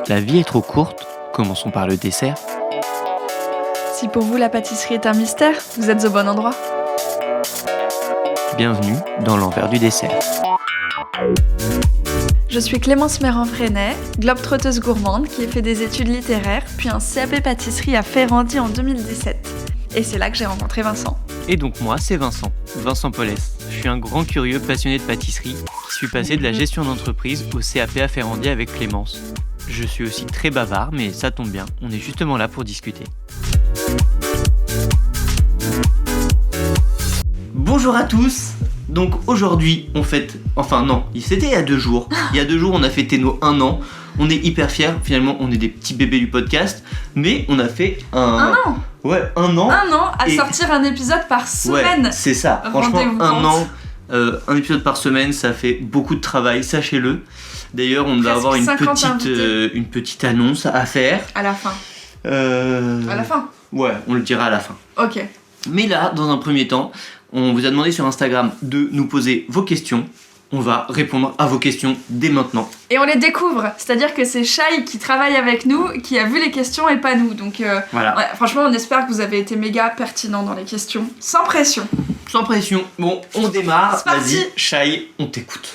La vie est trop courte, commençons par le dessert. Si pour vous la pâtisserie est un mystère, vous êtes au bon endroit. Bienvenue dans l'envers du dessert. Je suis Clémence Méran-Freinet, globe-trotteuse gourmande qui a fait des études littéraires, puis un CAP pâtisserie à Ferrandi en 2017. Et c'est là que j'ai rencontré Vincent. Et donc moi, c'est Vincent Paulès. Je suis un grand curieux passionné de pâtisserie qui suis passé de la gestion d'entreprise au CAP à Ferrandi avec Clémence. Je suis aussi très bavard, mais ça tombe bien, on est justement là pour discuter. Bonjour à tous. Donc aujourd'hui, on fête... Enfin non, c'était il y a 2 jours. Il y a 2 jours, on a fêté nos 1 an. On est hyper fiers. Finalement, on est des petits bébés du podcast. Mais on a fait un... 1 an. Ouais, 1 an. 1 an à sortir un épisode par semaine. Ouais, c'est ça. Franchement, Rendez-vous 1 compte. an, un épisode par semaine, ça fait beaucoup de travail, sachez-le. D'ailleurs, on va avoir une 50 petite annonce à faire. À la fin. À la fin. Ouais, on le dira à la fin. Ok. Mais là, dans un premier temps, on vous a demandé sur Instagram de nous poser vos questions. On va répondre à vos questions dès maintenant. Et on les découvre, c'est-à-dire que c'est Shai qui travaille avec nous, qui a vu les questions et pas nous. Donc Voilà. ouais, franchement, on espère que vous avez été méga pertinents dans les questions. Sans pression. Sans pression. Bon, on démarre. C'est parti. Vas-y, Shai, on t'écoute.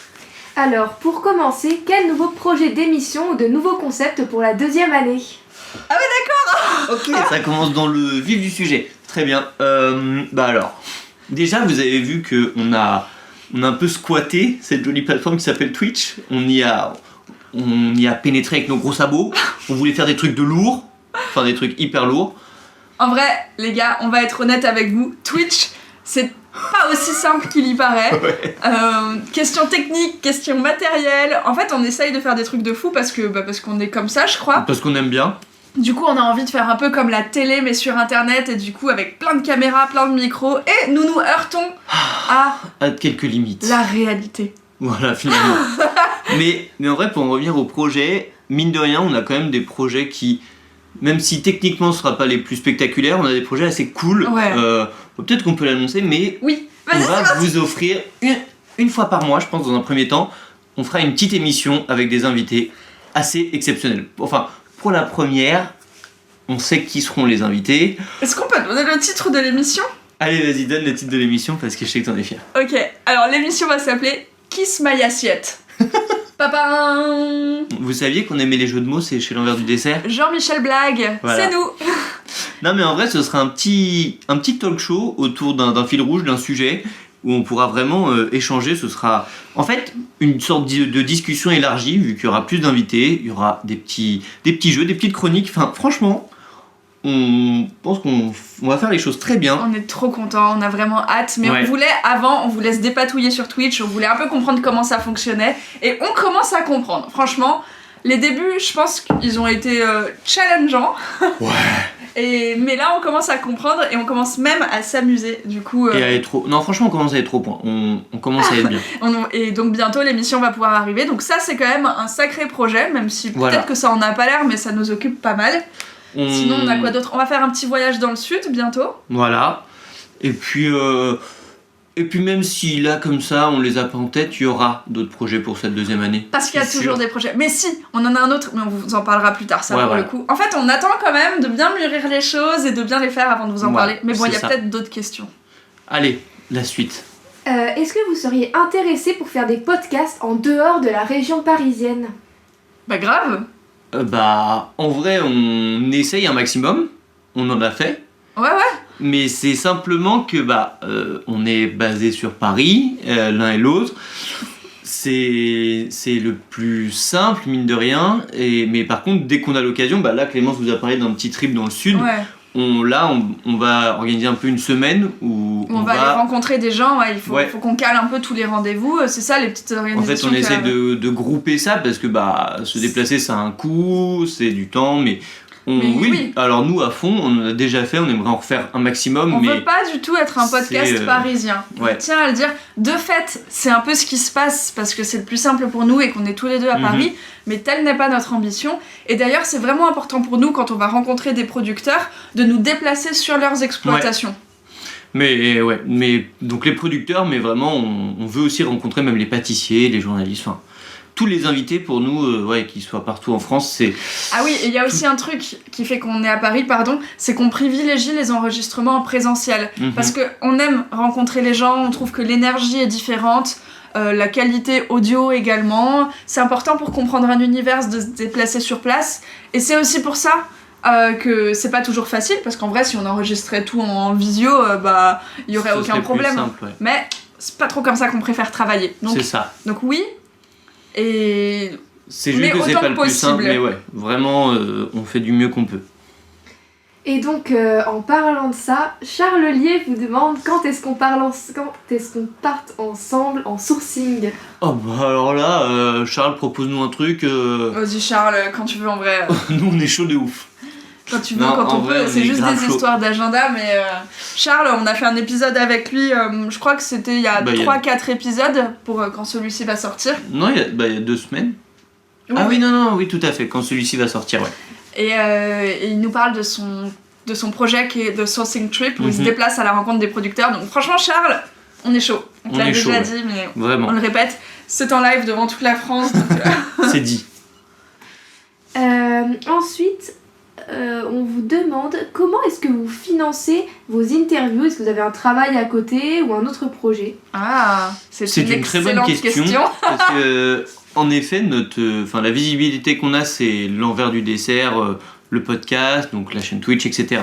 Alors, pour commencer, quel nouveau projet d'émission ou de nouveaux concepts pour la 2e année ? Ok, ça commence dans le vif du sujet. Très bien. Alors, déjà, vous avez vu qu'on a un peu squatté cette jolie plateforme qui s'appelle Twitch. On y a pénétré avec nos gros sabots. On voulait faire des trucs de lourd, enfin des trucs hyper lourds. En vrai, les gars, on va être honnête avec vous. Twitch, c'est pas aussi simple qu'il y paraît. Ouais. Question technique, question matérielle. En fait, on essaye de faire des trucs de fou parce qu'on est comme ça, je crois. Parce qu'on aime bien. Du coup, on a envie de faire un peu comme la télé, mais sur internet, et du coup, avec plein de caméras, plein de micros, et nous nous heurtons à quelques limites. la réalité. Voilà, finalement. mais en vrai, pour en revenir au projet, mine de rien, on a quand même des projets qui, même si techniquement ce ne sera pas les plus spectaculaires, on a des projets assez cool. Ouais. Peut-être qu'on peut l'annoncer, mais Oui, on vas-y, va c'est parti. vous offrir une fois par mois, je pense, dans un premier temps, on fera une petite émission avec des invités assez exceptionnels. Enfin, pour la première, on sait qui seront les invités. Est-ce qu'on peut donner le titre de l'émission ? Allez, vas-y, donne le titre de l'émission parce que je sais que t'en es fier. Ok, alors l'émission va s'appeler Kiss My Assiette. Papa. Vous saviez qu'on aimait les jeux de mots, c'est chez l'envers du dessert. Jean-Michel Blague, Voilà. c'est nous. Non mais en vrai ce sera un petit talk show autour d'un fil rouge, d'un sujet où on pourra vraiment échanger. Ce sera en fait une sorte de discussion élargie vu qu'il y aura plus d'invités, il y aura des petits jeux, des petites chroniques. Enfin franchement, on pense qu'on va faire les choses très bien. On est trop contents, on a vraiment hâte, mais Ouais. on voulait se dépatouiller sur Twitch, on voulait un peu comprendre comment ça fonctionnait, et on commence à comprendre. Franchement, les débuts, je pense qu'ils ont été challengeants. Ouais. Mais là, on commence à comprendre et on commence même à s'amuser. Du coup, Et à être trop... Non franchement on commence à être au point. On commence à être bien. et donc bientôt l'émission va pouvoir arriver. Donc ça, c'est quand même un sacré projet, même si Voilà. peut-être que ça en a pas l'air, mais ça nous occupe pas mal. Sinon, on a quoi d'autre ? On va faire un petit voyage dans le sud bientôt. Voilà. Et puis même si là comme ça on les a pas en tête, il y aura d'autres projets pour cette 2e année. Parce qu'il y a C'est toujours sûr. des projets. Mais si, on en a un autre, mais on vous en parlera plus tard, ça Ouais, pour voilà. le coup. En fait, on attend quand même de bien mûrir les choses et de bien les faire avant de vous en Ouais, parler. Mais bon, il y a c'est ça. peut-être d'autres questions. Allez, la suite. Est-ce que vous seriez intéressé pour faire des podcasts en dehors de la région parisienne ? Bah grave. En vrai, on essaye un maximum. On en a fait. Ouais. Mais c'est simplement que on est basé sur Paris, l'un et l'autre. C'est le plus simple, mine de rien. Mais par contre, dès qu'on a l'occasion, là Clémence vous a parlé d'un petit trip dans le sud. Ouais. On va organiser un peu une semaine où On va aller rencontrer des gens, ouais, il faut qu'on cale un peu tous les rendez-vous, c'est ça les petites En organisations. fait, on essaie de grouper ça parce que se déplacer, ça a un coût, c'est du temps, mais oui. Alors nous, à fond, on en a déjà fait, on aimerait en refaire un maximum, On mais veut pas du tout être un podcast c'est, parisien. ouais. Je tiens à le dire. De fait, c'est un peu ce qui se passe parce que c'est le plus simple pour nous et qu'on est tous les deux à Paris, mais telle n'est pas notre ambition. Et d'ailleurs, c'est vraiment important pour nous quand on va rencontrer des producteurs de nous déplacer sur leurs exploitations. Mais ouais, mais donc les producteurs, mais vraiment, on veut aussi rencontrer même les pâtissiers, les journalistes, enfin, tous les invités pour nous, ouais, qu'ils soient partout en France, c'est... Ah oui, et il y a aussi un truc qui fait qu'on est à Paris, c'est qu'on privilégie les enregistrements en présentiel. Parce qu'on aime rencontrer les gens, on trouve que l'énergie est différente, la qualité audio également. C'est important pour comprendre un univers de se déplacer sur place. Et c'est aussi pour ça que c'est pas toujours facile, parce qu'en vrai, si on enregistrait tout en visio, il y aurait Ce aucun serait problème. plus simple, ouais. Mais c'est pas trop comme ça qu'on préfère travailler. C'est ça. Donc oui, et... C'est juste mais que c'est autant pas que le plus simple, possible. mais ouais, vraiment, on fait du mieux qu'on peut. Et donc, en parlant de ça, Charles Lier vous demande quand est-ce qu'on parte ensemble en sourcing. Oh bah alors là, Charles, propose-nous un truc, Vas-y Charles, quand tu veux en vrai. nous on est chaud de ouf. Quand tu veux, Non, quand en on vrai, peut, on c'est est juste grave des chaud. histoires d'agenda, mais Charles, on a fait un épisode avec lui, je crois que c'était il y a Bah, il y a- 3-4 épisodes, pour quand celui-ci va sortir. Non, il y a 2 semaines. Ah oui, oui, tout à fait, quand celui-ci va sortir, ouais. Et il nous parle de son projet qui est The Sourcing Trip, où il se déplace à la rencontre des producteurs. Donc franchement, Charles, on est chaud. On te l'a déjà chaud, ouais. dit, mais Vraiment, on le répète, c'est en live devant toute la France. Donc, c'est dit. Ensuite, on vous demande comment est-ce que vous financez vos interviews. Est-ce que vous avez un travail à côté ou un autre projet? Ah, c'est une très bonne excellente question. parce que, en effet, la visibilité qu'on a, c'est l'envers du dessert, le podcast, donc la chaîne Twitch, etc.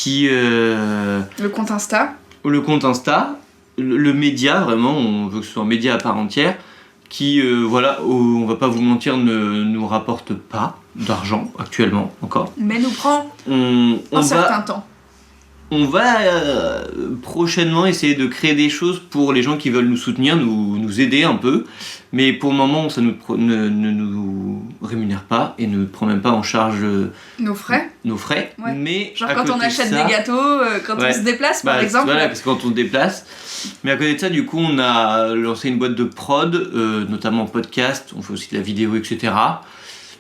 Le compte Insta. Le compte Insta, le média, vraiment, on veut que ce soit un média à part entière, qui, on va pas vous mentir, ne nous rapporte pas d'argent actuellement encore. Mais nous prend On un va certain temps. On va prochainement essayer de créer des choses pour les gens qui veulent nous soutenir, nous aider un peu. Mais pour le moment, ça ne nous rémunère pas et ne prend même pas en charge Nos frais. Ouais. Mais Genre à quand on côté de achète ça, des gâteaux, quand on se déplace par exemple. Voilà, parce que quand on se déplace. Mais à côté de ça, du coup, on a lancé une boîte de prod, notamment podcast, on fait aussi de la vidéo, etc.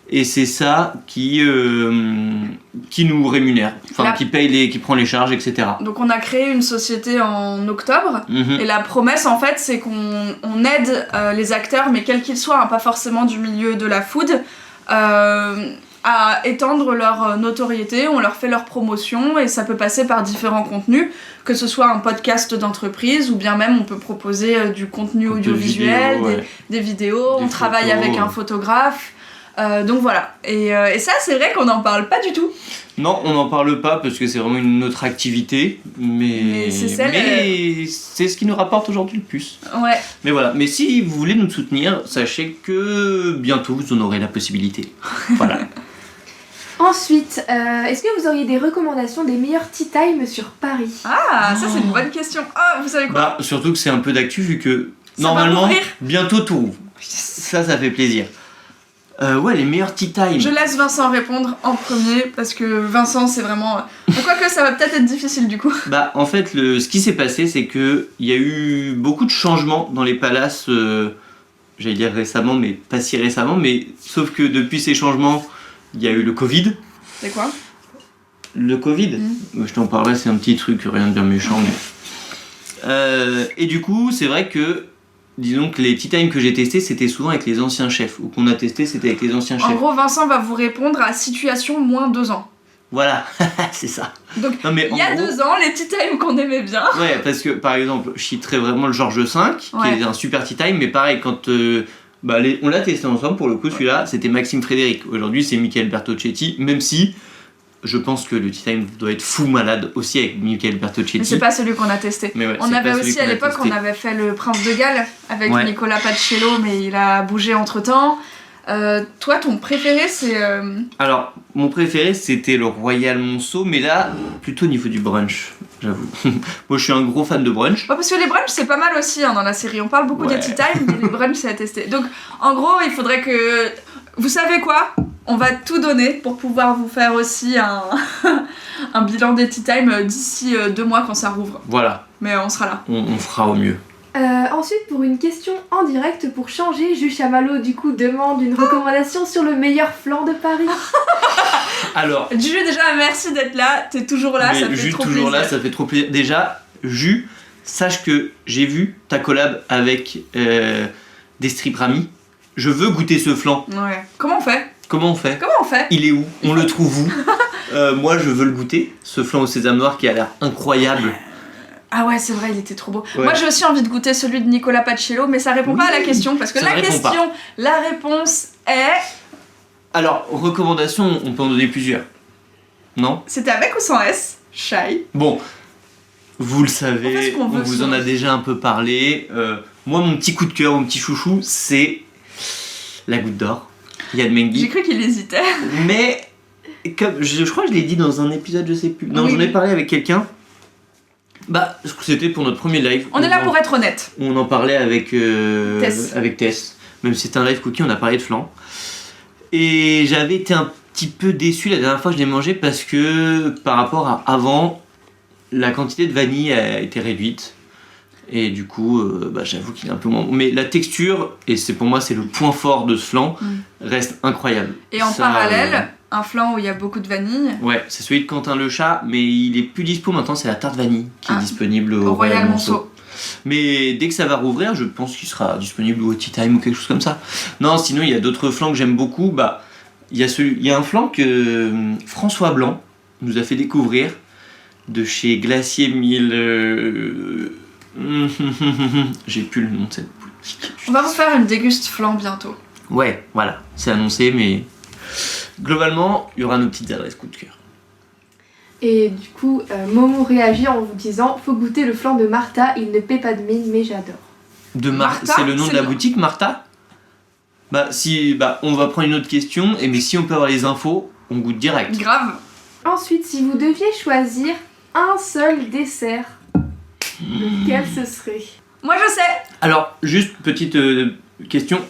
Et c'est ça qui nous rémunère, qui prend les charges, etc. Donc on a créé une société en octobre, et la promesse en fait c'est qu'on aide les acteurs, mais quels qu'ils soient, pas forcément du milieu de la food, à étendre leur notoriété, on leur fait leur promotion, et ça peut passer par différents contenus, que ce soit un podcast d'entreprise, ou bien même on peut proposer du contenu audiovisuel, des vidéos, on travaille avec un photographe. Donc voilà, et ça c'est vrai qu'on n'en parle pas du tout. Non, on n'en parle pas parce que c'est vraiment une autre activité, mais c'est ce qui nous rapporte aujourd'hui le plus. Ouais. Mais voilà, mais si vous voulez nous soutenir, sachez que bientôt vous en aurez la possibilité. Voilà. Ensuite, est-ce que vous auriez des recommandations des meilleurs tea time sur Paris? Ah, ça c'est une bonne question. Oh, vous savez quoi? Surtout que c'est un peu d'actu vu que ça normalement, bientôt tout rouvre. Ça fait plaisir. Les meilleurs tea time. Je laisse Vincent répondre en premier parce que Vincent c'est vraiment... Quoique ça va peut-être être difficile du coup. En fait, ce qui s'est passé, c'est qu'il y a eu beaucoup de changements dans les palaces, j'allais dire récemment, mais pas si récemment, mais sauf que depuis ces changements, il y a eu le Covid. C'est quoi? Le Covid Je t'en parlerai, c'est un petit truc, rien de bien méchant. Mais... et du coup, c'est vrai que disons que les tea time que j'ai testés, c'était souvent avec les anciens chefs. Ou qu'on a testé, c'était avec les anciens chefs. En gros, Vincent va vous répondre à situation moins 2 ans. Voilà, c'est ça. Donc, il y a 2 ans, les tea time qu'on aimait bien. Ouais, parce que par exemple, je citerais vraiment le Georges V, qui est un super tea time, mais pareil, quand on l'a testé ensemble, pour le coup, celui-là, c'était Maxime Frédéric. Aujourd'hui, c'est Michael Bertocchetti, même si je pense que le tea time doit être fou malade aussi avec Michael Bertocchetti. Mais c'est pas celui qu'on a testé. Mais ouais, on avait aussi à l'époque, on avait fait le Prince de Galles avec Nicolas Pacello, mais il a bougé entre temps. Toi, ton préféré, c'est... Alors, mon préféré, c'était le Royal Monceau, mais là, plutôt au niveau du brunch, j'avoue. Moi, je suis un gros fan de brunch. Ouais, parce que les brunchs, c'est pas mal aussi dans la série. On parle beaucoup des tea time, mais les brunchs, c'est à tester. Donc, en gros, il faudrait que... Vous savez quoi? On va tout donner pour pouvoir vous faire aussi un bilan des tea time d'ici 2 mois quand ça rouvre. Voilà. Mais on sera là. On fera au mieux. Ensuite, pour une question en direct, pour changer, Jules Chamallow du coup demande une recommandation sur le meilleur flan de Paris. Alors, Jules, déjà merci d'être là, t'es toujours là, ça fait trop plaisir. Là, ça fait trop plaisir. Déjà, Jus, sache que j'ai vu ta collab avec des strips Rami. Je veux goûter ce flan. Ouais. Comment on fait? Il est où? On le trouve où? Moi, je veux le goûter. Ce flan au sésame noir qui a l'air incroyable. Ah ouais, c'est vrai, il était trop beau. Ouais. Moi, j'ai aussi envie de goûter celui de Nicolas Paciello, mais ça répond pas à la question, parce que ça répond pas. la réponse est... Alors, recommandations, on peut en donner plusieurs. Non? C'était avec ou sans S? Shy. Bon, vous le On fait savez, ce qu'on on veut, vous en a déjà un peu parlé. Moi, mon petit coup de cœur, mon petit chouchou, c'est la goutte d'or. Yann J'ai Mengui. cru qu'il hésitait. Mais, comme je crois que je l'ai dit dans un épisode, je sais plus. Non, Oui. j'en ai parlé avec quelqu'un. Bah, c'était pour notre premier live. On est là pour être honnête. On en parlait avec Tess. Tess. Même si c'était un live cookie, on a parlé de flan. Et j'avais été un petit peu déçu la dernière fois que je l'ai mangé parce que par rapport à avant, la quantité de vanille a été réduite. Et du coup, j'avoue qu'il est un peu moins bon. Mais la texture, et c'est pour moi c'est le point fort de ce flan, reste incroyable. Et en Ça, parallèle, un flan où il y a beaucoup de vanille. Ouais, c'est celui de Quentin le Chat, mais il est plus dispo maintenant, c'est la tarte vanille qui est disponible au Royal Monceau. Mais dès que ça va rouvrir, je pense qu'il sera disponible au Tea Time ou quelque chose comme ça. Non, sinon il y a d'autres flans que j'aime beaucoup. Bah, il y a un flan que François Blanc nous a fait découvrir de chez Glacier 1000. J'ai plus le nom de cette boutique. On va vous faire une déguste flan bientôt. Ouais, voilà, c'est annoncé, mais globalement, il y aura nos petites adresses coup de cœur. Et du coup, Momo réagit en vous disant « Faut goûter le flan de Martha, il ne paie pas de mine, mais j'adore. » Martha, c'est le nom c'est de la le- boutique, Martha? On va prendre une autre question, mais si on peut avoir les infos, on goûte direct. Grave. Ensuite, si vous deviez choisir un seul dessert, lequel ce serait? Moi je sais. Alors, juste petite question,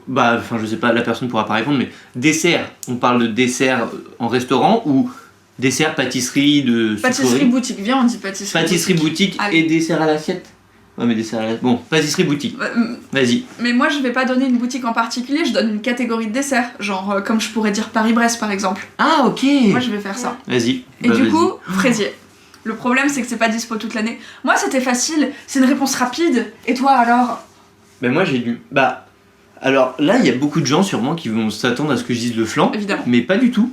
je sais pas, la personne pourra pas répondre, mais dessert, on parle de dessert en restaurant ou dessert pâtisserie de Pâtisserie sucrerie? boutique, viens on dit pâtisserie. Pâtisserie boutique Allez. et dessert à l'assiette? Ouais, mais dessert à l'assiette. Bon, pâtisserie boutique, vas-y. Mais moi je vais pas donner une boutique en particulier, je donne une catégorie de dessert. Genre comme je pourrais dire Paris-Brest par exemple. Ah, ok. Moi je vais faire ça. Vas-y. Et du vas-y. coup, fraisier. Le problème c'est que c'est pas dispo toute l'année. Moi c'était facile, c'est une réponse rapide. Et toi alors? Ben moi j'ai dû. Alors là, il y a beaucoup de gens sûrement qui vont s'attendre à ce que je dise le flan, Évidemment. mais pas du tout.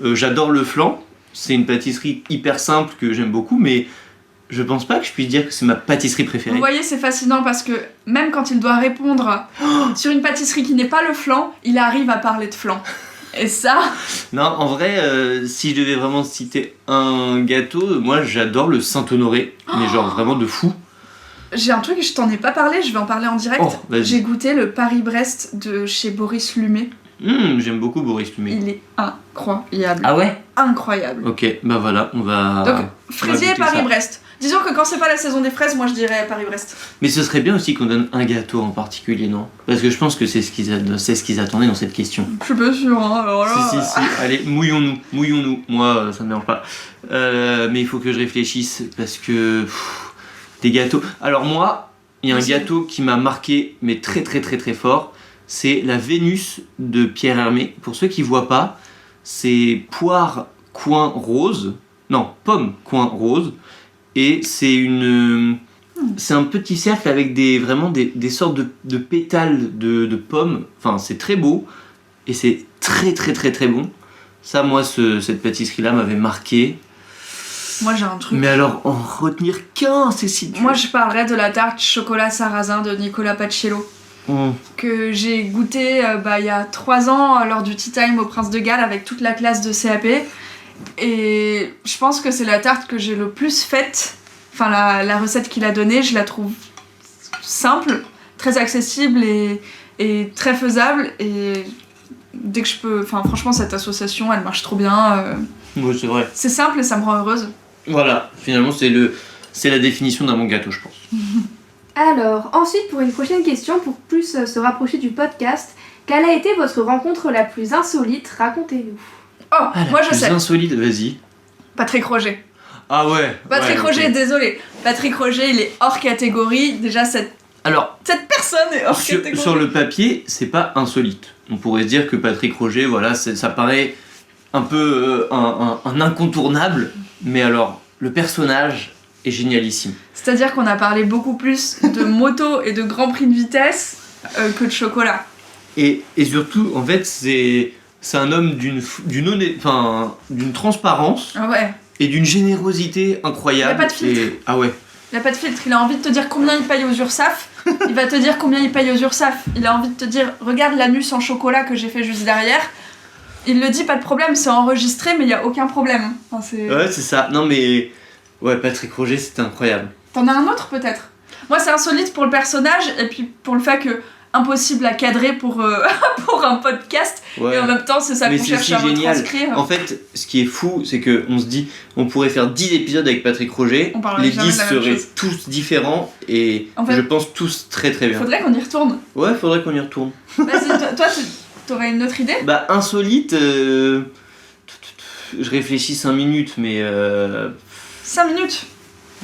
J'adore le flan, c'est une pâtisserie hyper simple que j'aime beaucoup, mais je pense pas que je puisse dire que c'est ma pâtisserie préférée. Vous voyez, c'est fascinant parce que même quand il doit répondre sur une pâtisserie qui n'est pas le flan, il arrive à parler de flan. Et ça, Non, en vrai, si je devais vraiment citer un gâteau, moi j'adore le Saint-Honoré, mais genre vraiment de fou. j'ai un truc, je t'en ai pas parlé, je vais en parler en direct. Oh, vas-y. J'ai goûté le Paris-Brest de chez Boris Lumet. J'aime beaucoup Boris Lumé. Il est incroyable. Ah ouais? Incroyable. Ok, voilà, on va. Donc, fraisier et goûter ça. Paris-Brest. Disons que quand c'est pas la saison des fraises, moi je dirais Paris-Brest. Mais ce serait bien aussi qu'on donne un gâteau en particulier, non? Parce que je pense que c'est ce qu'ils attendaient dans cette question. Je suis pas sûre, hein, alors là. Si, allez, mouillons-nous. Moi, ça me dérange pas. Mais il faut que je réfléchisse parce que des gâteaux. Alors moi, il y a un Vas-y. gâteau qui m'a marqué, mais très très très très fort. C'est la Vénus de Pierre Hermé. Pour ceux qui voient pas, c'est poire coin rose. Non, pomme coin rose. Et c'est c'est un petit cercle avec vraiment des sortes de pétales de pommes. Enfin, c'est très beau et c'est très très très très bon. Ça, moi, cette pâtisserie-là m'avait marqué. Moi j'ai un truc. Mais alors, en retenir qu'un, c'est si dur. Moi je parlerais de la tarte chocolat sarrasin de Nicolas Paciello. Que j'ai goûté il y a 3 ans lors du Tea Time au Prince de Galles avec toute la classe de CAP. Et je pense que c'est la tarte que j'ai le plus faite. Enfin, la recette qu'il a donnée, je la trouve simple, très accessible et très faisable. Et dès que je peux. Enfin, franchement, cette association, elle marche trop bien. Oui, c'est vrai. C'est simple et ça me rend heureuse. Voilà, finalement, c'est la définition d'un bon gâteau, je pense. Alors, ensuite, pour une prochaine question, pour plus se rapprocher du podcast, quelle a été votre rencontre la plus insolite? Racontez-nous. Oh, moi je Plus sais. insolite, vas-y. Patrick Roger. Ah ouais. Patrick ouais, Roger, ok. désolé. Patrick Roger, il est hors catégorie. Déjà, cette Alors, personne est hors catégorie. sur le papier, c'est pas insolite. On pourrait se dire que Patrick Roger, voilà, ça paraît un peu un incontournable, mais alors, le personnage, est génialissime. C'est-à-dire qu'on a parlé beaucoup plus de moto et de Grand Prix de vitesse que de chocolat. Et surtout, en fait, c'est un homme d'une transparence Ah ouais. et d'une générosité incroyable. Il y a pas de filtre. Ah ouais. Il n'a pas de filtre, il a envie de te dire combien il paye aux URSAF, il va te dire combien il paye aux URSAF. Il a envie de te dire, regarde l'anus en chocolat que j'ai fait juste derrière. Il le dit, pas de problème, c'est enregistré, mais il n'y a aucun problème. Enfin, Ouais, c'est ça. Non mais... Ouais, Patrick Roger, c'était incroyable. T'en as un autre peut-être? Moi c'est insolite pour le personnage, et puis pour le fait que impossible à cadrer pour un podcast, Ouais. et en même temps c'est ça Mais qu'on c'est cherche si à génial. retranscrire. En fait, ce qui est fou, c'est qu'on se dit, on pourrait faire 10 épisodes avec Patrick Roger, On parlerait les jamais 10 de la même seraient chose. tous différents, et En fait, je pense tous très très bien. Faudrait qu'on y retourne. Ouais, faudrait qu'on y retourne. Vas-y, toi t'aurais une autre idée? Bah, insolite, je réfléchis 5 minutes, mais 5 minutes.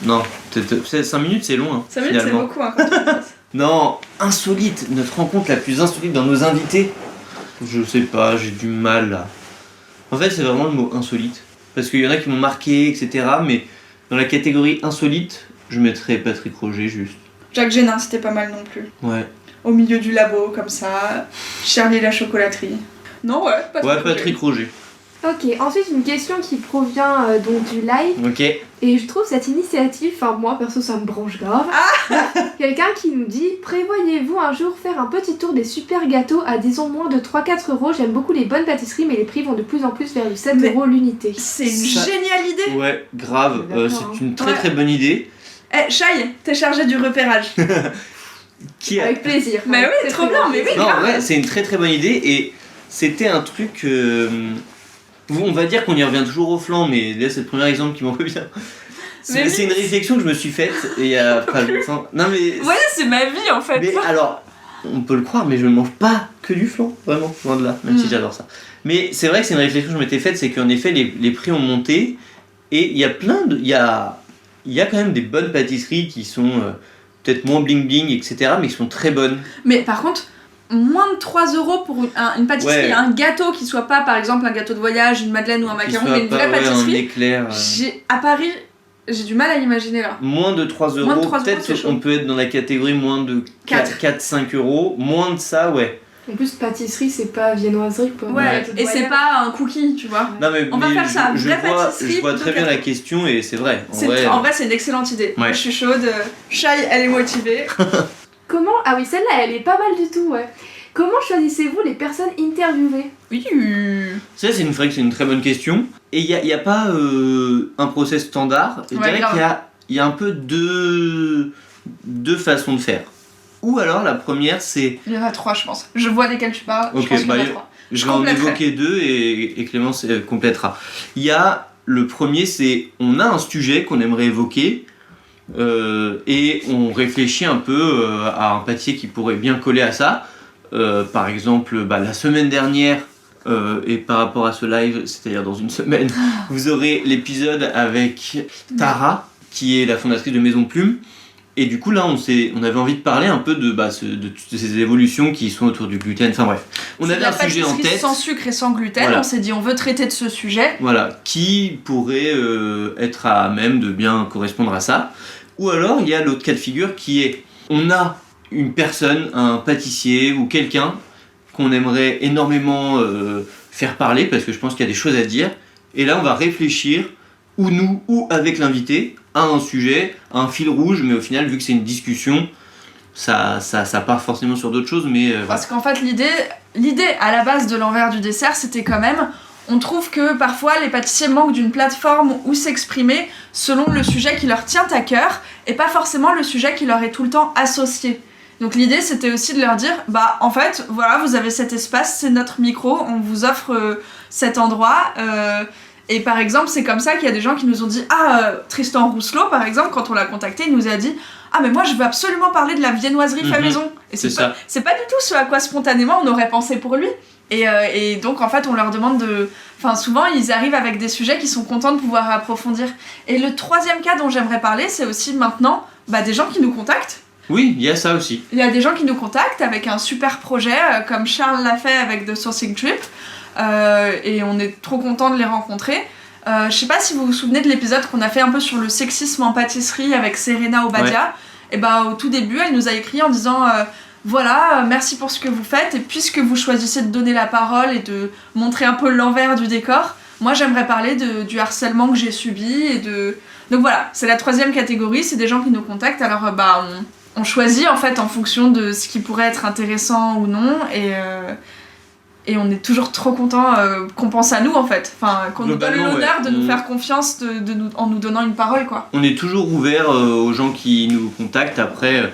non, 5 minutes c'est long, hein, 5 minutes c'est finalement. beaucoup hein, quand tu penses. Non, insolite, notre rencontre la plus insolite dans nos invités. Je sais pas, j'ai du mal là. En fait, c'est vraiment le mot insolite. Parce qu'il y en a qui m'ont marqué, etc. Mais dans la catégorie insolite, je mettrais Patrick Roger juste. Jacques Génin c'était pas mal non plus. Ouais. Au milieu du labo, comme ça. Charlie la chocolaterie. Non, ouais, Patrick Roger. Ok, ensuite une question qui provient donc du live. Ok. Et je trouve cette initiative, enfin moi perso ça me branche grave. Quelqu'un qui nous dit: prévoyez-vous un jour faire un petit tour des super gâteaux à disons moins de 3-4 euros. J'aime beaucoup les bonnes pâtisseries mais les prix vont de plus en plus vers le 7 Mais- euros l'unité. C'est une Ça- géniale idée. Ouais, grave. D'accord, C'est une très Ouais. très bonne idée. Eh, Shai, t'es chargé du repérage. Qui a... Avec plaisir. Mais Avec oui, très, trop très bien, grand mais oui. plaisir. Non, grave. ouais, c'est une très très bonne idée. Et c'était un truc... on va dire qu'on y revient toujours au flanc, mais là c'est le premier exemple qui m'en revient. Mais C'est une réflexion que je me suis faite et il y a pas longtemps. Non mais... Ouais, c'est ma vie en fait. Mais alors, on peut le croire, mais je ne mange pas que du flan, vraiment, loin de là, même si j'adore ça. Mais c'est vrai que c'est une réflexion que je m'étais faite, c'est qu'en effet, les prix ont monté, et il y a plein de... Il y a quand même des bonnes pâtisseries qui sont peut-être moins bling-bling, etc., mais qui sont très bonnes. Mais par contre, moins de 3 euros pour une pâtisserie, Ouais. un gâteau qui soit pas par exemple un gâteau de voyage, une madeleine ou un Qui macaron, soit mais une pas, vraie ouais, un pâtisserie. éclair... À Paris, j'ai du mal à l'imaginer là. Moins de 3 euros, Moins de 3 euros, peut-être c'est chaud. on peut être dans la catégorie moins de 4-5 euros, moins de ça, ouais. En plus pâtisserie c'est pas viennoiserie quoi. Ouais, Gâteau de et c'est voyage. pas un cookie, tu vois. Non, mais, On va mais faire ça, je vraie vois, pâtisserie je vois plutôt très bien qu'à- la question et c'est vrai. En vrai, c'est une excellente idée. Ouais. Moi, je suis chaude. Shai, elle est motivée. Comment... Ah oui celle-là elle est pas mal du tout ouais. Comment choisissez-vous les personnes interviewées? Oui. Ça, c'est vrai que c'est une très bonne question. Et il n'y a pas un process standard. Je Ouais, dirais grave. qu'il y a un peu deux façons de faire. Ou alors, la première, c'est... Il y en a 3, je pense. Je vois lesquels tu parles. Ok, je pense qu'il y en bah, a 3. Je vais en compléterai. évoquer 2 et Clémence complétera. Il y a le premier, c'est on a un sujet qu'on aimerait évoquer et on réfléchit un peu à un pâtissier qui pourrait bien coller à ça. Par exemple, la semaine dernière, et par rapport à ce live, c'est-à-dire dans une semaine, vous aurez l'épisode avec Tara, qui est la fondatrice de Maison Plume. Et du coup, là, on avait envie de parler un peu de toutes ces évolutions qui sont autour du gluten. Enfin bref, on C'est avait de la un sujet en pâtisserie tête. sans sucre et sans gluten. Voilà. On s'est dit, on veut traiter de ce sujet. Voilà, qui pourrait être à même de bien correspondre à ça. Ou alors, il y a l'autre cas de figure qui est, on a une personne, un pâtissier ou quelqu'un qu'on aimerait énormément faire parler, parce que je pense qu'il y a des choses à dire. Et là, on va réfléchir, ou nous, ou avec l'invité, à un sujet, à un fil rouge, mais au final, vu que c'est une discussion, ça part forcément sur d'autres choses, mais... voilà. Parce qu'en fait, l'idée à la base de l'envers du dessert, c'était quand même... On trouve que parfois les pâtissiers manquent d'une plateforme où s'exprimer selon le sujet qui leur tient à cœur et pas forcément le sujet qui leur est tout le temps associé. Donc l'idée c'était aussi de leur dire, en fait, voilà, vous avez cet espace, c'est notre micro, on vous offre cet endroit. Et par exemple, c'est comme ça qu'il y a des gens qui nous ont dit, Tristan Rousselot par exemple, quand on l'a contacté, il nous a dit, mais moi je veux absolument parler de la viennoiserie fait maison. Et C'est ça. c'est pas du tout ce à quoi spontanément on aurait pensé pour lui. Et donc en fait on leur demande de... Enfin souvent ils arrivent avec des sujets qu'ils sont contents de pouvoir approfondir. Et le troisième cas dont j'aimerais parler, c'est aussi maintenant des gens qui nous contactent. Oui, il y a ça aussi. Il y a des gens qui nous contactent avec un super projet, comme Charles l'a fait avec The Sourcing Trip. Et on est trop content de les rencontrer. Je sais pas si vous vous souvenez de l'épisode qu'on a fait un peu sur le sexisme en pâtisserie avec Serena Obadia. Et au tout début, elle nous a écrit en disant voilà, merci pour ce que vous faites, et puisque vous choisissez de donner la parole et de montrer un peu l'envers du décor, moi j'aimerais parler du harcèlement que j'ai subi Donc voilà, c'est la 3e catégorie, c'est des gens qui nous contactent, alors on choisit en fait en fonction de ce qui pourrait être intéressant ou non, et on est toujours trop content qu'on pense à nous en fait, enfin qu'on nous donne l'honneur de nous faire confiance en nous donnant une parole quoi. On est toujours ouvert aux gens qui nous contactent, après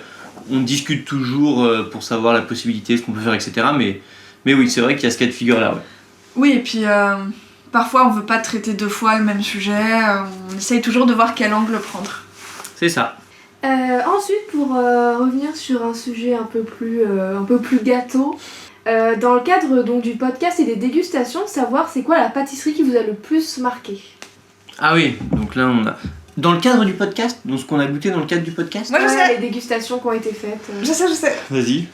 on discute toujours pour savoir la possibilité, ce qu'on peut faire, etc. Mais oui, c'est vrai qu'il y a ce cas de figure là. Ouais. Oui, et puis parfois on veut pas traiter 2 fois le même sujet, on essaye toujours de voir quel angle prendre. C'est ça. Ensuite, pour revenir sur un sujet un peu plus gâteau, dans le cadre donc, du podcast et des dégustations, savoir c'est quoi la pâtisserie qui vous a le plus marqué. Ah oui, donc là on a... Dans le cadre du podcast, donc ce qu'on a goûté dans le cadre du podcast. Moi je sais. Les dégustations qui ont été faites. Je sais. Vas-y.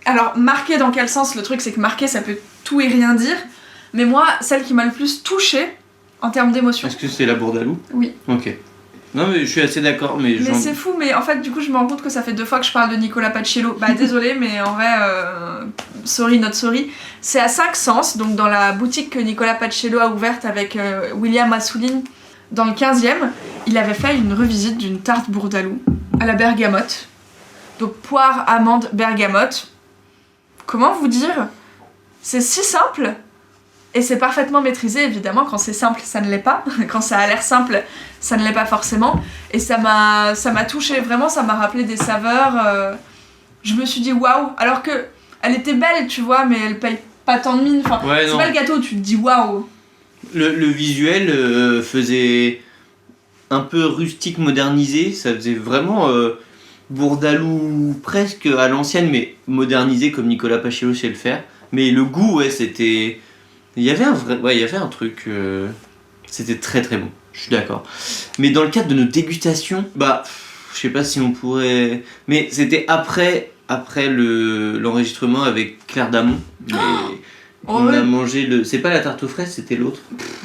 Alors, marqué dans quel sens? Le truc c'est que marqué ça peut tout et rien dire, mais moi, celle qui m'a le plus touchée en termes d'émotion. Est-ce que c'est la bourdaloue? Oui. Ok. Non mais je suis assez d'accord, mais c'est fou, mais en fait du coup je me rends compte que ça fait 2 fois que je parle de Nicola Paciello. Désolé, mais en vrai, sorry not sorry. C'est à 5 Sens, donc dans la boutique que Nicola Paciello a ouverte avec William Assouline dans le 15e. Il avait fait une revisite d'une tarte bourdaloue à la bergamote. Donc poire, amande, bergamote. Comment vous dire? C'est si simple et c'est parfaitement maîtrisé, évidemment. Quand c'est simple, ça ne l'est pas. Quand ça a l'air simple, ça ne l'est pas forcément. Et ça m'a touchée, vraiment, ça m'a rappelé des saveurs. Je me suis dit waouh, alors que elle était belle, tu vois, mais elle paye pas tant de mine. Enfin, c'est pas le gâteau où tu te dis waouh. Le visuel faisait un peu rustique modernisé, ça faisait vraiment bourdalou presque à l'ancienne, mais modernisé comme Nicolas Paciello sait le faire. Mais le goût, c'était... Il y avait un truc... C'était très très bon, je suis d'accord. Mais dans le cadre de nos dégustations, je sais pas si on pourrait... Mais c'était après l'enregistrement avec Claire Damon. On a mangé c'est pas la tarte aux fraises, c'était l'autre,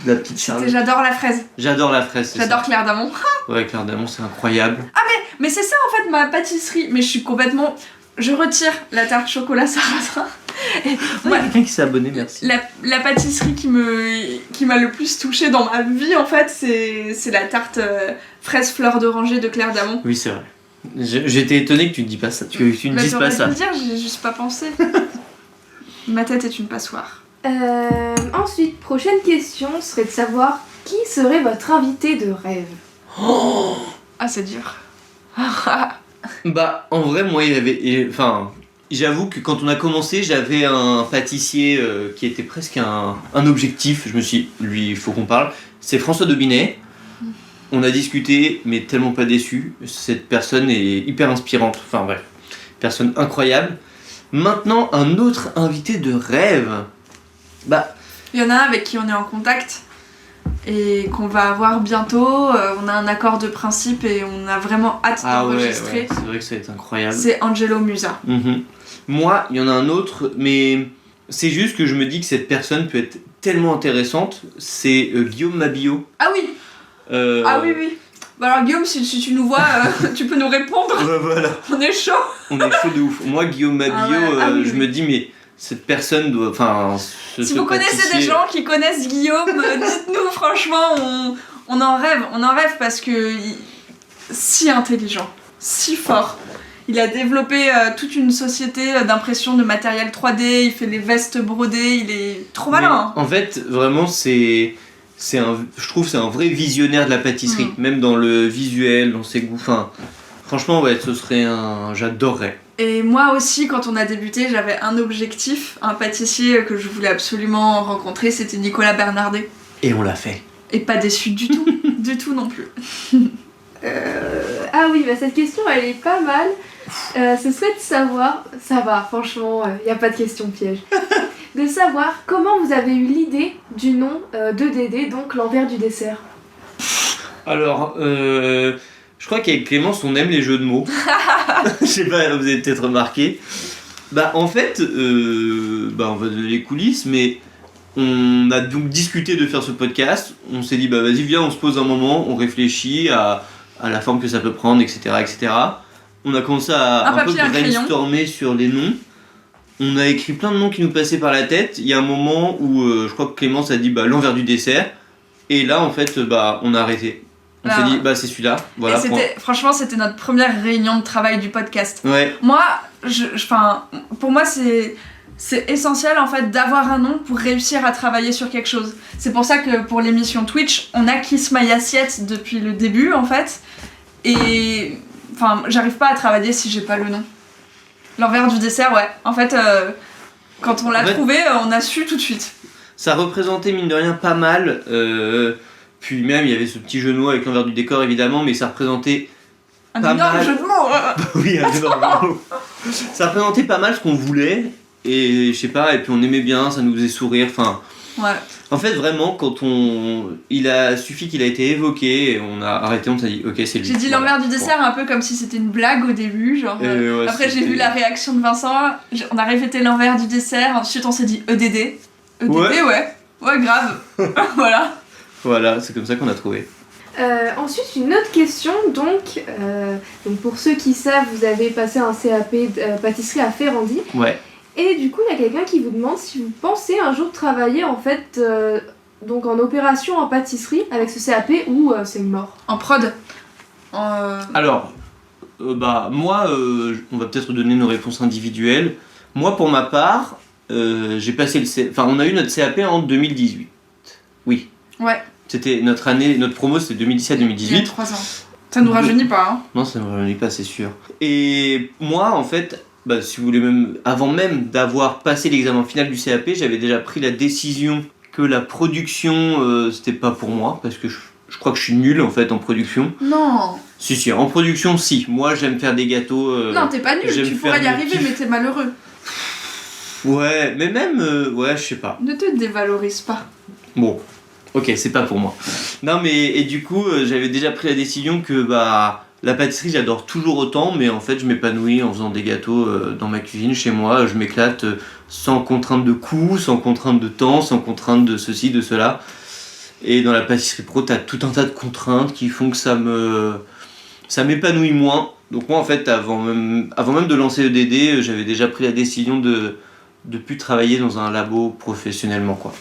la petite Charlotte. J'adore la fraise. J'adore la fraise. J'adore Claire Damon. Ouais, Claire Damon, c'est incroyable. Ah mais c'est ça en fait ma pâtisserie. Mais je suis complètement... Je retire la tarte chocolat sarrasin. Ouais, quelqu'un qui s'est abonné, merci. La pâtisserie qui m'a le plus touchée dans ma vie en fait, c'est la tarte fraise fleur d'oranger de Claire Damon. Oui, c'est vrai. J'étais étonnée que tu ne dis pas ça. Que tu ne dises pas ça. Je vais le dire, j'ai juste pas pensé. Ma tête est une passoire. Ensuite, prochaine question serait de savoir qui serait votre invité de rêve. Ah, c'est dur. En vrai, moi, j'avoue que quand on a commencé, j'avais un pâtissier qui était presque un objectif. Je me suis dit, lui, il faut qu'on parle. C'est François Dobinet. On a discuté, mais tellement pas déçu. Cette personne est hyper inspirante. Enfin bref, personne incroyable. Maintenant, un autre invité de rêve. Il y en a un avec qui on est en contact et qu'on va avoir bientôt. On a un accord de principe et on a vraiment hâte d'enregistrer. Ouais, c'est vrai que ça va être incroyable. C'est Angelo Musa. Moi, il y en a un autre, mais c'est juste que je me dis que cette personne peut être tellement intéressante. C'est Guillaume Mabillot. Ah oui. Ah oui. Alors Guillaume, si tu nous vois, tu peux nous répondre. Voilà. On est chaud. On est chaud de ouf. Moi, Guillaume Mabillot, je me dis, mais cette personne doit... Si vous connaissez des gens qui connaissent Guillaume, dites-nous, franchement, on en rêve parce que si intelligent, si fort. Il a développé toute une société d'impression de matériel 3D, il fait les vestes brodées, il est trop malin. En fait, vraiment, je trouve que c'est un vrai visionnaire de la pâtisserie, même dans le visuel, dans ses goûts. Franchement, ce serait j'adorerais. Et moi aussi, quand on a débuté, j'avais un objectif, un pâtissier que je voulais absolument rencontrer, c'était Nicolas Bernardet. Et on l'a fait. Et pas déçu du tout, du tout non plus. Ah oui, cette question, elle est pas mal. Ce serait de savoir, ça va, franchement, il n'y a pas de question piège. De savoir comment vous avez eu l'idée du nom de Dédé, donc l'envers du dessert. Alors, je crois qu'avec Clémence, on aime les jeux de mots. Je sais pas, vous avez peut-être remarqué. En fait, on va donner les coulisses, mais On a donc discuté de faire ce podcast. On s'est dit, bah vas-y, viens, on se pose un moment, on réfléchit à la forme que ça peut prendre, etc. etc. On a commencé à un peu brainstormer sur les noms. On a écrit plein de noms qui nous passaient par la tête. Il y a un moment où je crois que Clémence a dit l'envers du dessert. Et là, en fait, on a arrêté. On s'est dit, c'est celui-là. Voilà, franchement, c'était notre première réunion de travail du podcast. Ouais. Moi, pour moi, c'est essentiel en fait d'avoir un nom pour réussir à travailler sur quelque chose. C'est pour ça que pour l'émission Twitch, on a Kiss My Assiette depuis le début en fait. Et j'arrive pas à travailler si j'ai pas le nom. L'envers du dessert, ouais. En fait, quand on l'a trouvé, on a su tout de suite. Ça représentait mine de rien pas mal. Puis même, il y avait ce petit jeu de mots avec l'envers du décor évidemment, mais ça représentait un énorme jeu de mots. Oui, un énorme jeu de mots. Ça représentait pas mal ce qu'on voulait. Et je sais pas, et puis on aimait bien, ça nous faisait sourire. Ouais. En fait, vraiment, il a suffi qu'il a été évoqué, et on a arrêté, on s'est dit, ok, c'est lui. J'ai dit l'envers du dessert un peu comme si c'était une blague au début, genre. Après, j'ai vu la réaction de Vincent, on a répété l'envers du dessert, ensuite on s'est dit EDD. EDD, ouais, grave. Voilà. Voilà, c'est comme ça qu'on a trouvé. Ensuite, une autre question, donc pour ceux qui savent, vous avez passé un CAP pâtisserie à Ferrandi. Ouais. Et du coup, il y a quelqu'un qui vous demande si vous pensez un jour travailler en fait donc en opération en pâtisserie avec ce CAP ou c'est mort. En prod. Alors, moi, on va peut-être donner nos réponses individuelles. Moi, pour ma part, j'ai passé on a eu notre CAP en 2018. Oui. Ouais. C'était notre année, notre promo, c'était 2017-2018. Il y a 3 ans. Ça nous rajeunit pas, hein. Non, ça nous rajeunit pas, c'est sûr. Et moi, en fait, si vous voulez avant même d'avoir passé l'examen final du CAP, j'avais déjà pris la décision que la production, c'était pas pour moi, parce que je crois que je suis nul en fait en production. Non. Si, en production, si. Moi, j'aime faire des gâteaux. Non, t'es pas nul, tu pourrais y arriver, mais t'es malheureux. Ouais, mais même, je sais pas. Ne te dévalorise pas. Bon, ok, c'est pas pour moi. Non, mais et du coup, j'avais déjà pris la décision que la pâtisserie, j'adore toujours autant, mais en fait, je m'épanouis en faisant des gâteaux dans ma cuisine, chez moi. Je m'éclate sans contrainte de coût, sans contrainte de temps, sans contrainte de ceci, de cela. Et dans la pâtisserie pro, t'as tout un tas de contraintes qui font que ça m'épanouit moins. Donc moi, en fait, avant même de lancer EDD, j'avais déjà pris la décision de plus travailler dans un labo professionnellement, quoi.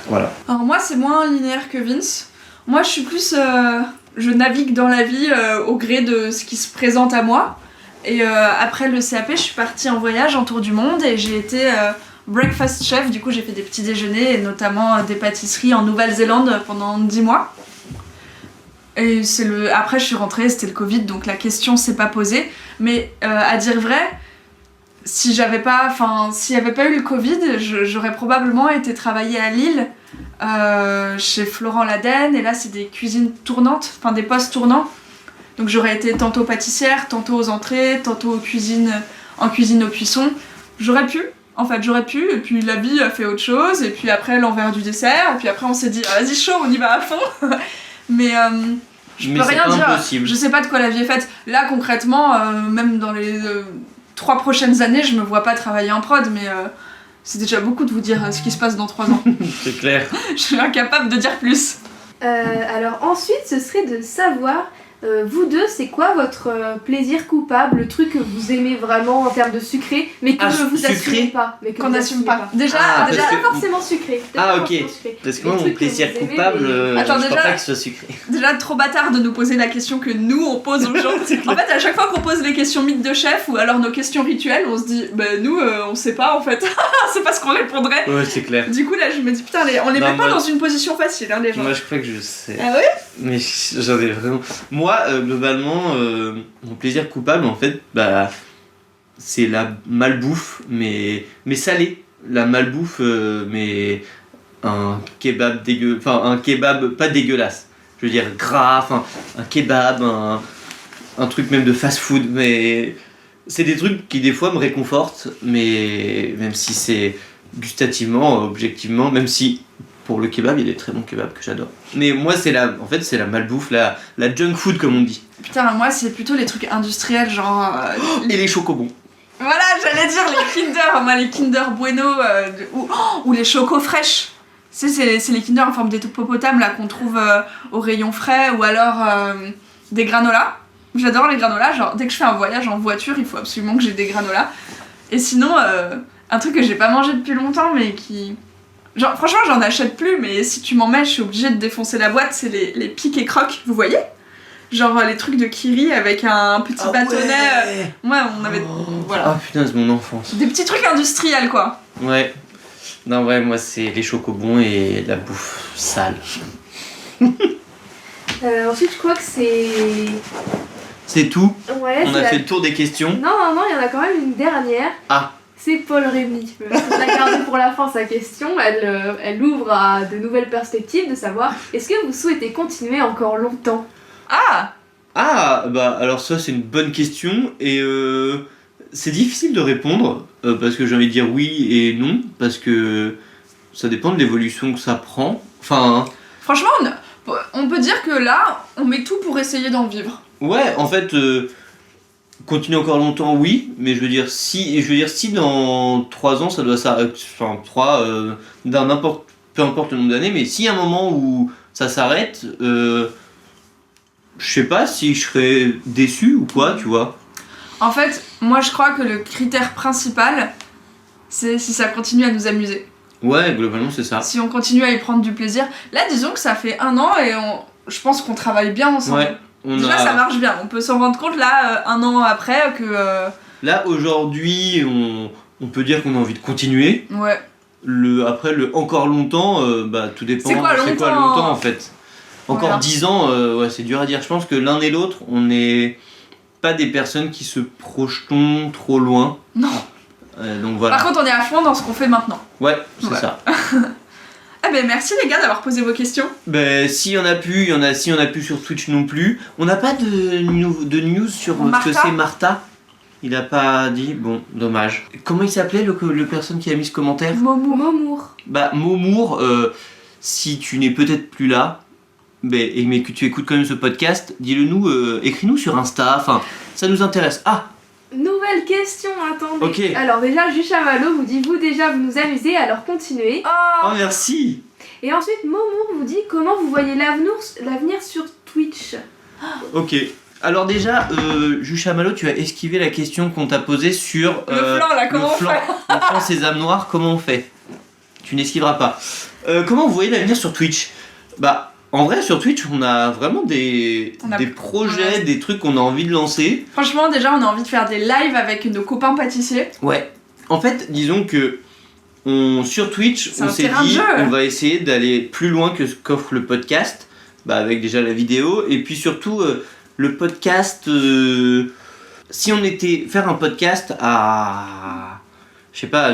Voilà. Alors moi, c'est moins linéaire que Vince. Moi, je suis plus... je navigue dans la vie au gré de ce qui se présente à moi. Et après le CAP, je suis partie en voyage en tour du monde et j'ai été breakfast chef. Du coup, j'ai fait des petits déjeuners et notamment des pâtisseries en Nouvelle-Zélande pendant 10 mois. Et après, je suis rentrée, c'était le Covid, donc la question s'est pas posée. Mais à dire vrai, s'il y avait pas eu le Covid, j'aurais probablement été travailler à Lille chez Florent Laden, et là c'est des cuisines tournantes, des postes tournants. Donc j'aurais été tantôt pâtissière, tantôt aux entrées, tantôt en cuisine au cuisson. J'aurais pu, et puis la vie a fait autre chose, et puis après l'envers du dessert, et puis après on s'est dit vas-y chaud, on y va à fond. Mais je peux rien dire, je sais pas de quoi la vie est faite. Là concrètement, même dans les 3 prochaines années, je me vois pas travailler en prod, mais c'est déjà beaucoup de vous dire ce qui se passe dans 3 ans. C'est clair. Je suis incapable de dire plus. Alors ensuite, ce serait de savoir, vous deux, c'est quoi votre plaisir coupable, le truc que vous aimez vraiment en termes de sucré, mais que vous assumez pas. Mais qu'on n'assume pas. Déjà pas forcément sucré. Ok. Parce que moi, mon plaisir coupable, je crois pas qu'il soit sucré. Déjà, trop bâtard de nous poser la question que nous, on pose aux gens. En fait, à chaque fois qu'on pose les questions mythes de chef ou alors nos questions rituelles, on se dit, nous, on sait pas en fait. C'est pas ce qu'on répondrait. Ouais, c'est clair. Du coup, là, je me dis, putain, on les met pas dans une position facile, les gens. Moi, je crois que je sais. Ah ouais? Mais j'en ai vraiment... Moi, globalement, mon plaisir coupable, en fait, c'est la malbouffe, mais salée. La malbouffe, mais un kebab un kebab pas dégueulasse. Je veux dire gras, un kebab, un truc même de fast-food, mais c'est des trucs qui des fois me réconfortent, mais même si c'est gustativement, objectivement, même si pour le kebab, il y a des très bons kebabs que j'adore. Mais moi, c'est la malbouffe, la junk food comme on dit. Putain, moi, c'est plutôt les trucs industriels, genre... Et les chocobons. Voilà, j'allais dire les Kinder, moi les Kinder Bueno ou les chocos fraîches. c'est les Kinder en forme d'hippopotame là qu'on trouve au rayon frais, ou alors des granolas. J'adore les granolas, genre dès que je fais un voyage en voiture, il faut absolument que j'ai des granolas. Et sinon, un truc que j'ai pas mangé depuis longtemps, mais qui... Genre, franchement, j'en achète plus, mais si tu m'en mets, je suis obligée de défoncer la boîte, c'est les piques et crocs, vous voyez ? Genre les trucs de Kiri avec un petit bâtonnet. Ouais, on avait... Voilà. Ah putain, c'est mon enfance. Des petits trucs industriels, quoi. Ouais. Non, ouais, moi, c'est les chocobons et la bouffe sale. Ensuite, je crois que c'est... C'est tout. Ouais, on a fait le tour des questions. Non, il y en a quand même une dernière. Ah. C'est Paul Rémy. Je l'ai gardé pour la fin sa question. Elle ouvre à de nouvelles perspectives de savoir est-ce que vous souhaitez continuer encore longtemps ? Ah, bah alors ça c'est une bonne question et c'est difficile de répondre parce que j'ai envie de dire oui et non parce que ça dépend de l'évolution que ça prend. Enfin. Franchement, on peut dire que là, on met tout pour essayer d'en vivre. Ouais, en fait, continuer encore longtemps, oui, mais je veux dire si dans 3 ans ça doit s'arrêter, enfin 3 peu importe le nombre d'années, mais si y a un moment où ça s'arrête. Je sais pas si je serais déçu ou quoi, tu vois. En fait, moi je crois que le critère principal, c'est si ça continue à nous amuser. Ouais, globalement c'est ça. Si on continue à y prendre du plaisir. Là, disons que ça fait 1 an et je pense qu'on travaille bien ensemble. Ouais, déjà, ça marche bien. On peut s'en rendre compte là, 1 an après, que... Là, aujourd'hui, on peut dire qu'on a envie de continuer. Ouais. Après, encore longtemps, tout dépend. C'est quoi longtemps en fait. Encore voilà. 10 ans, ouais, c'est dur à dire. Je pense que l'un et l'autre, on n'est pas des personnes qui se projetons trop loin. Non. Donc voilà. Par contre, on est à fond dans ce qu'on fait maintenant. Ouais, c'est ça. Eh ben merci les gars d'avoir posé vos questions. Ben s'il y en a plus, s'il y en a plus sur Twitch non plus. On n'a pas de news sur ce que c'est Martha. Il a pas dit, bon, dommage. Comment il s'appelait le personne qui a mis ce commentaire ? Momour. Bah Momour, si tu n'es peut-être plus là, mais que tu écoutes quand même ce podcast, dis-le nous, écris-nous sur Insta, enfin, ça nous intéresse. Ah, nouvelle question, attendez. Ok. Alors déjà, Juchamalo vous dit, vous déjà, vous nous amusez, alors continuez. Oh merci. Et ensuite, Momour vous dit, comment vous voyez l'avenir sur Twitch ? Ok. Alors déjà, Juchamalo, tu as esquivé la question qu'on t'a posée sur... le flan là, comment on fait ? Le flan sésame noir, comment on fait ? Tu n'esquiveras pas. Comment vous voyez l'avenir sur Twitch ? Bah, en vrai, sur Twitch, on a vraiment des projets, des trucs qu'on a envie de lancer. Franchement, déjà, on a envie de faire des lives avec nos copains pâtissiers. Ouais. En fait, disons que sur Twitch, on s'est dit, on va essayer d'aller plus loin que ce qu'offre le podcast, avec déjà la vidéo, et puis surtout... le podcast, si on était faire un podcast à, je sais pas,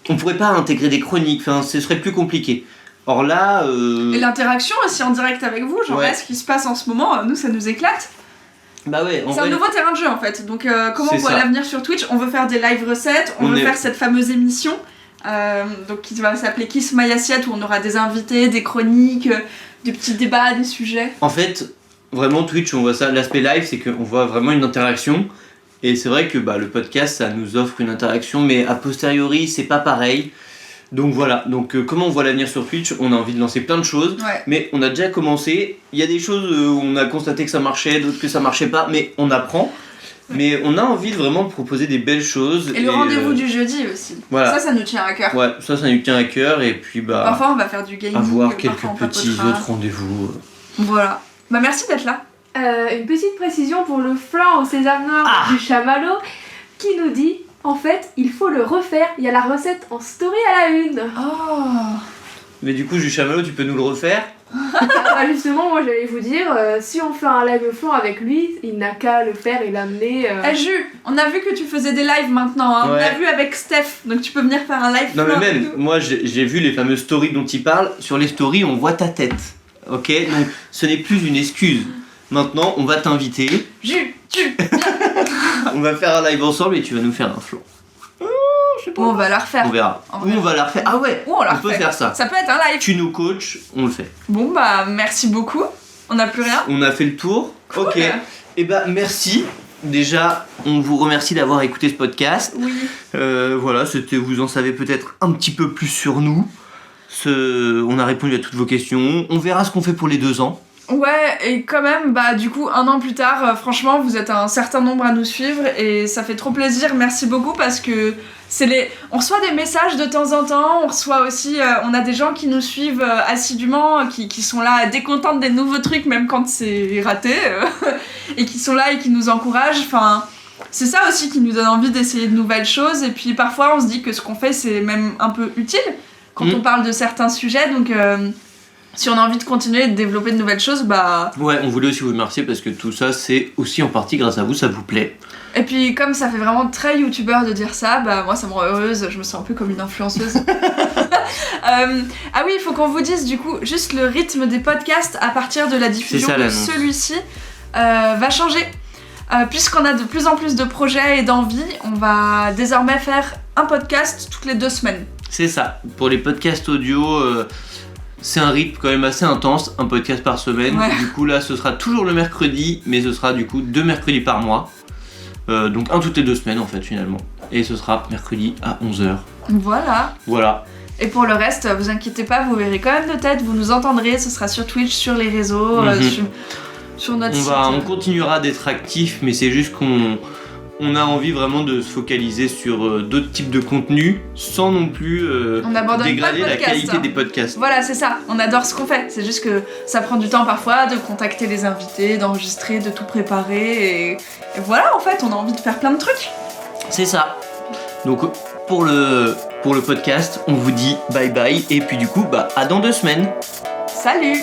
on pourrait pas intégrer des chroniques, enfin ce serait plus compliqué. Or là, et l'interaction aussi en direct avec vous, genre là ce qui se passe en ce moment, nous ça nous éclate. Bah ouais. C'est un nouveau terrain de jeu en fait. Donc comment on voit l'avenir sur Twitch ? On veut faire des live recettes, on veut faire cette fameuse émission. Donc qui va s'appeler Kiss My Assiette, où on aura des invités, des chroniques, des petits débats, des sujets. En fait. Vraiment Twitch, on voit ça, l'aspect live c'est qu'on voit vraiment une interaction et c'est vrai que le podcast ça nous offre une interaction mais a posteriori c'est pas pareil. Donc voilà, comment on voit l'avenir sur Twitch ? On a envie de lancer plein de choses, mais on a déjà commencé, il y a des choses où on a constaté que ça marchait, d'autres que ça marchait pas, mais on apprend. Mais on a envie de vraiment proposer des belles choses. Et le rendez-vous du jeudi aussi. Voilà. Ça nous tient à cœur. Ouais, ça nous tient à cœur et puis parfois on va faire du gaming. Avoir quelques petits autres rendez-vous. Voilà. Merci d'être là. Une petite précision pour le flan au sésame noir du Chamallow qui nous dit en fait il faut le refaire, il y a la recette en story à la une. Oh. Mais du coup Chamallow tu peux nous le refaire ? Justement moi j'allais vous dire si on fait un live flan avec lui il n'a qu'à le faire et l'amener. Jus, on a vu que tu faisais des lives maintenant, hein. Ouais. On a vu avec Steph, donc tu peux venir faire un live flan. Non mais même moi j'ai vu les fameuses stories dont il parle, sur les stories on voit ta tête. Ok, donc ce n'est plus une excuse. Maintenant, on va t'inviter. On va faire un live ensemble et tu vas nous faire un flan. Je sais pas. On va la refaire. On verra. Ou on va la refaire. Ah ouais, on peut faire ça. Ça peut être un live. Tu nous coaches, on le fait. Bon merci beaucoup. On n'a plus rien. On a fait le tour. Cool. Ok. Et merci. Déjà, on vous remercie d'avoir écouté ce podcast. Oui. Voilà, vous en savez peut-être un petit peu plus sur nous. On a répondu à toutes vos questions. On verra ce qu'on fait pour les 2 ans. Ouais, et quand même, bah du coup, 1 an plus tard, franchement, vous êtes un certain nombre à nous suivre et ça fait trop plaisir. Merci beaucoup parce que on reçoit des messages de temps en temps, on reçoit aussi, on a des gens qui nous suivent assidûment, qui sont là décontentes des nouveaux trucs, même quand c'est raté, et qui sont là et qui nous encouragent. Enfin, c'est ça aussi qui nous donne envie d'essayer de nouvelles choses. Et puis parfois, on se dit que ce qu'on fait, c'est même un peu utile quand on parle de certains sujets. Donc, si on a envie de continuer et de développer de nouvelles choses, bah... Ouais, on voulait aussi vous remercier parce que tout ça, c'est aussi en partie grâce à vous, ça vous plaît. Et puis, comme ça fait vraiment très youtubeur de dire ça, bah moi, ça me rend heureuse, je me sens un peu comme une influenceuse. Ah oui, il faut qu'on vous dise, du coup, juste le rythme des podcasts à partir de la diffusion de celui-ci va changer. Puisqu'on a de plus en plus de projets et d'envie, on va désormais faire un podcast toutes les 2 semaines. C'est ça. Pour les podcasts audio... c'est un rythme quand même assez intense, un podcast par semaine. Ouais. Du coup là ce sera toujours le mercredi, mais ce sera du coup 2 mercredis par mois. Donc un toutes les 2 semaines en fait finalement. Et ce sera mercredi à 11h. Voilà. Et pour le reste, vous inquiétez pas, vous verrez quand même de tête, vous nous entendrez, ce sera sur Twitch, sur les réseaux, sur notre site. On continuera d'être actifs, mais c'est juste qu'on a envie vraiment de se focaliser sur d'autres types de contenus sans non plus dégrader la qualité des podcasts. Voilà, c'est ça, on adore ce qu'on fait. C'est juste que ça prend du temps parfois de contacter les invités, d'enregistrer, de tout préparer. Et voilà, en fait, on a envie de faire plein de trucs. C'est ça. Donc pour le podcast, on vous dit bye bye. Et puis du coup, à dans 2 semaines. Salut.